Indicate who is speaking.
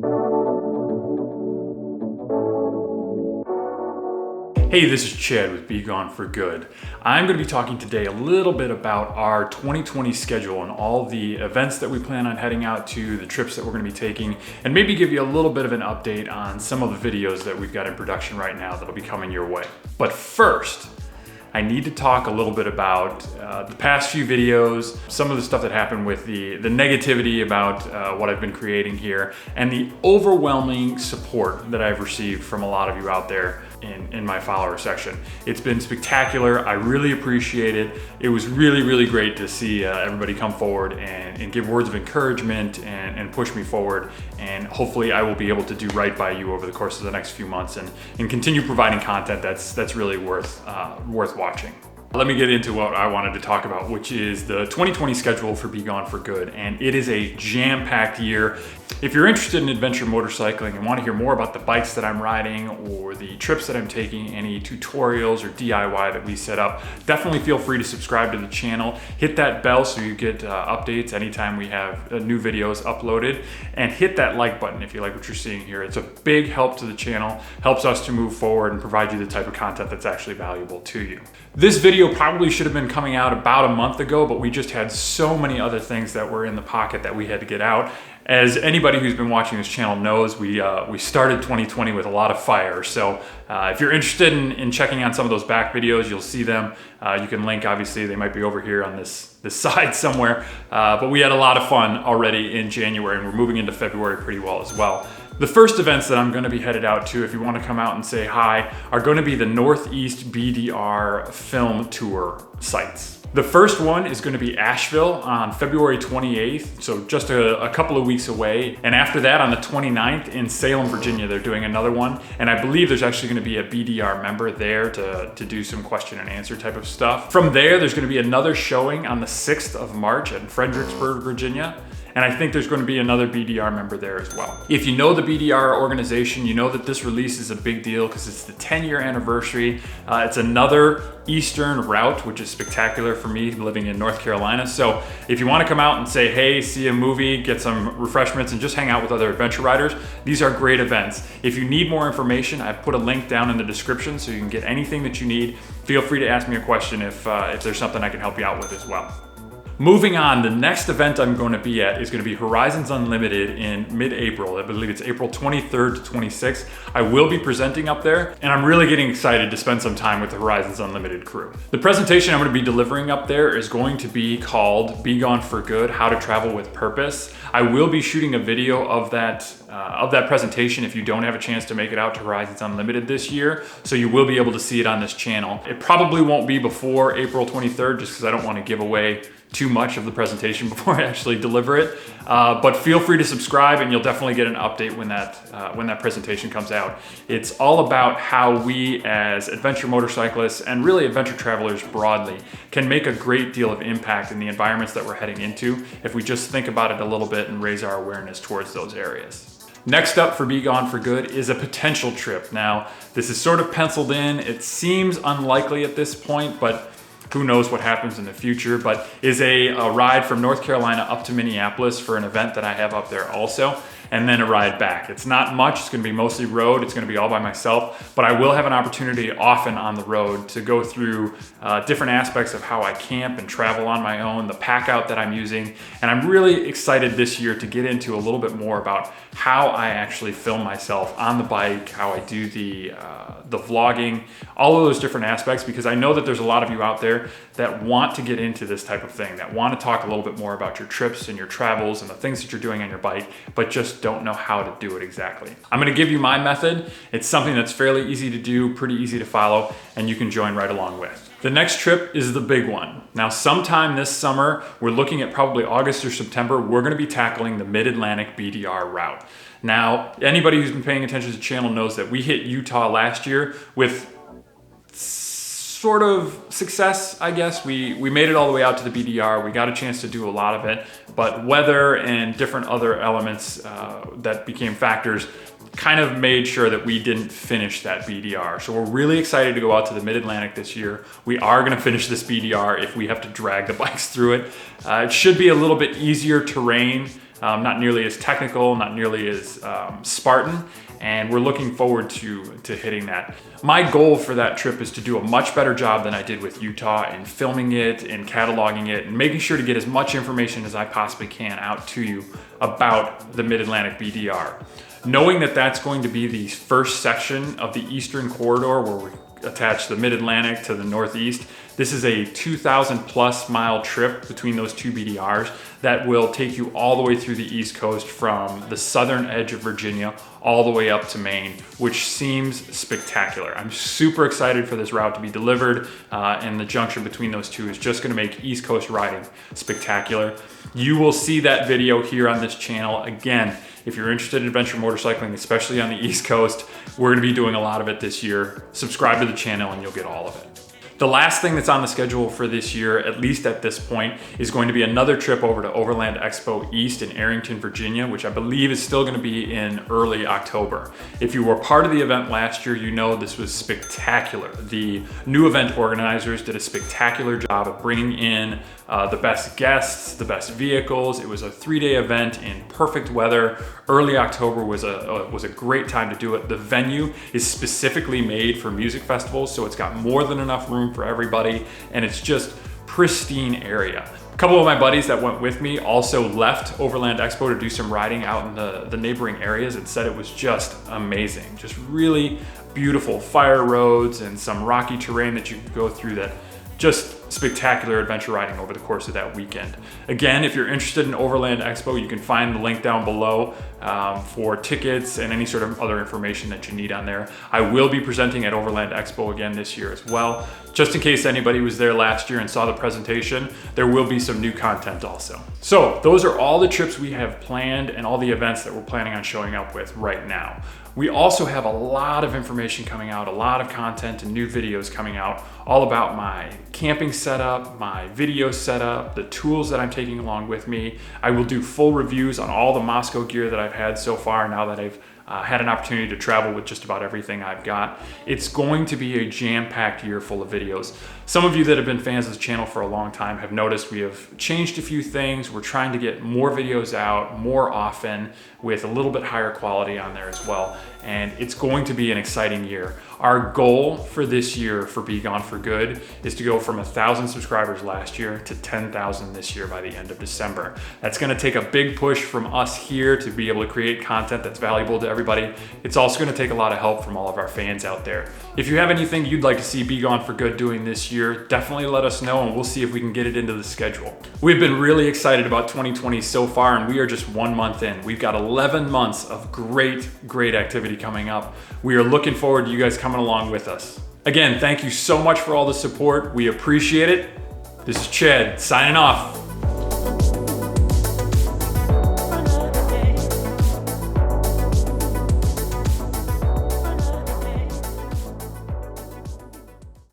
Speaker 1: Hey, this is Chad with BeGoneForGood. I'm going to be talking today a little bit about our 2020 schedule and all the events that we plan on heading out to, the trips that we're going to be taking, and maybe give you a little bit of an update on some of the videos that we've got in production right now that'll be coming your way. But first, I need to talk a little bit about the past few videos, some of the stuff that happened with the negativity about what I've been creating here, and the overwhelming support that I've received from a lot of you out there in my follower section. It's been spectacular. I really appreciate it. It was really great to see everybody come forward and give words of encouragement and push me forward. And hopefully I will be able to do right by you over the course of the next few months and continue providing content that's really worth watching. Let me get into what I wanted to talk about, which is the 2020 schedule for BeGoneForGood, and it is a jam-packed year. If you're interested in adventure motorcycling and want to hear more about the bikes that I'm riding or the trips that I'm taking, any tutorials or DIY that we set up, definitely feel free to subscribe to the channel. Hit that bell so you get updates anytime we have new videos uploaded, and hit that like button if you like what you're seeing here. It's a big help to the channel, helps us to move forward and provide you the type of content that's actually valuable to you. This video probably should have been coming out about a month ago, but we just had so many other things that were in the pocket that we had to get out. As anybody who's been watching this channel knows, we started 2020 with a lot of fire. So if you're interested in checking out some of those back videos, you'll see them. You can link, obviously, they might be over here on this side somewhere. But we had a lot of fun already in January, and we're moving into February pretty well as well. The first events that I'm going to be headed out to, if you want to come out and say hi, are going to be the Northeast BDR film tour sites. The first one is going to be Asheville on February 28th, so just a couple of weeks away. And after that, on the 29th in Salem, Virginia, they're doing another one. And I believe there's actually going to be a BDR member there to do some question and answer type of stuff. From there, there's going to be another showing on the 6th of March in Fredericksburg, Virginia. And I think there's going to be another BDR member there as well. If you know the BDR organization, you know that this release is a big deal because it's the 10-year anniversary. It's another Eastern route, which is spectacular for me living in North Carolina. So if you want to come out and say, hey, see a movie, get some refreshments, and just hang out with other adventure riders, these are great events. If you need more information, I've put a link down in the description so you can get anything that you need. Feel free to ask me a question if there's something I can help you out with as well. Moving on, the next event I'm going to be at is going to be Horizons Unlimited in mid-April. I believe it's April 23rd to 26th. I will be presenting up there, and I'm really getting excited to spend some time with the Horizons Unlimited crew. The presentation I'm going to be delivering up there is going to be called BeGoneForGood, How to Travel with Purpose. I will be shooting a video of that presentation if you don't have a chance to make it out to Horizons Unlimited this year, so you will be able to see it on this channel. It probably won't be before April 23rd just because I don't want to give away too much of the presentation before I actually deliver it. But feel free to subscribe and you'll definitely get an update when that presentation comes out. It's all about how we as adventure motorcyclists and really adventure travelers broadly can make a great deal of impact in the environments that we're heading into if we just think about it a little bit and raise our awareness towards those areas. Next up for BeGoneForGood is a potential trip. Now, this is sort of penciled in. It seems unlikely at this point, but who knows what happens in the future, but is a ride from North Carolina up to Minneapolis for an event that I have up there also, and then a ride back. It's not much, it's gonna be mostly road, it's gonna be all by myself, but I will have an opportunity often on the road to go through different aspects of how I camp and travel on my own, the pack out that I'm using, and I'm really excited this year to get into a little bit more about how I actually film myself on the bike, how I do the vlogging, all of those different aspects, because I know that there's a lot of you out there that want to get into this type of thing, that want to talk a little bit more about your trips and your travels and the things that you're doing on your bike, but just don't know how to do it exactly. I'm going to give you my method. It's something that's fairly easy to do, pretty easy to follow, and you can join right along with. The next trip is the big one. Now, sometime this summer, we're looking at probably August or September, we're going to be tackling the Mid-Atlantic BDR route. Now, anybody who's been paying attention to the channel knows that we hit Utah last year with sort of success, I guess. We made it all the way out to the BDR. We got a chance to do a lot of it, but weather and different other elements that became factors kind of made sure that we didn't finish that BDR. So we're really excited to go out to the Mid-Atlantic this year. We are gonna finish this BDR if we have to drag the bikes through it. It should be a little bit easier terrain not nearly as technical, not nearly as Spartan, and we're looking forward to hitting that. My goal for that trip is to do a much better job than I did with Utah in filming it and cataloging it and making sure to get as much information as I possibly can out to you about the Mid-Atlantic BDR. Knowing that that's going to be the first section of the Eastern Corridor where we attach the Mid-Atlantic to the Northeast, this is a 2,000 plus mile trip between those two BDRs that will take you all the way through the East Coast from the southern edge of Virginia all the way up to Maine, which seems spectacular. I'm super excited for this route to be delivered, and the junction between those two is just gonna make East Coast riding spectacular. You will see that video here on this channel. Again, if you're interested in adventure motorcycling, especially on the East Coast, we're gonna be doing a lot of it this year. Subscribe to the channel and you'll get all of it. The last thing that's on the schedule for this year, at least at this point, is going to be another trip over to Overland Expo East in Arrington, Virginia, which I believe is still going to be in early October. If you were part of the event last year, you know this was spectacular. The new event organizers did a spectacular job of bringing in the best guests, the best vehicles. It was a 3-day event in perfect weather. Early October was a great time to do it. The venue is specifically made for music festivals, so it's got more than enough room for everybody, and it's just pristine area. A couple of my buddies that went with me also left Overland Expo to do some riding out in the neighboring areas and said it was just amazing. Just really beautiful fire roads and some rocky terrain that you could go through, that just spectacular adventure riding over the course of that weekend. Again, if you're interested in Overland Expo, you can find the link down below for tickets and any sort of other information that you need on there. I will be presenting at Overland Expo again this year as well. Just in case anybody was there last year and saw the presentation, there will be some new content also. So those are all the trips we have planned and all the events that we're planning on showing up with right now. We also have a lot of information coming out, a lot of content and new videos coming out, all about my camping setup, my video setup, the tools that I'm taking along with me. I will do full reviews on all the Moscow gear that I've had so far now that I've had an opportunity to travel with just about everything I've got. It's going to be a jam-packed year full of videos. Some of you that have been fans of the channel for a long time have noticed we have changed a few things. We're trying to get more videos out more often with a little bit higher quality on there as well. And it's going to be an exciting year. Our goal for this year for BeGoneForGood is to go from 1,000 subscribers last year to 10,000 this year by the end of December. That's gonna take a big push from us here to be able to create content that's valuable to everybody. It's also gonna take a lot of help from all of our fans out there. If you have anything you'd like to see BeGoneForGood doing this year, definitely let us know and we'll see if we can get it into the schedule. We've been really excited about 2020 so far, and we are just 1 month in. We've got 11 months of great activity coming up. We are looking forward to you guys coming along with us. Again, thank you so much for all the support. We appreciate it. This is Chad signing off.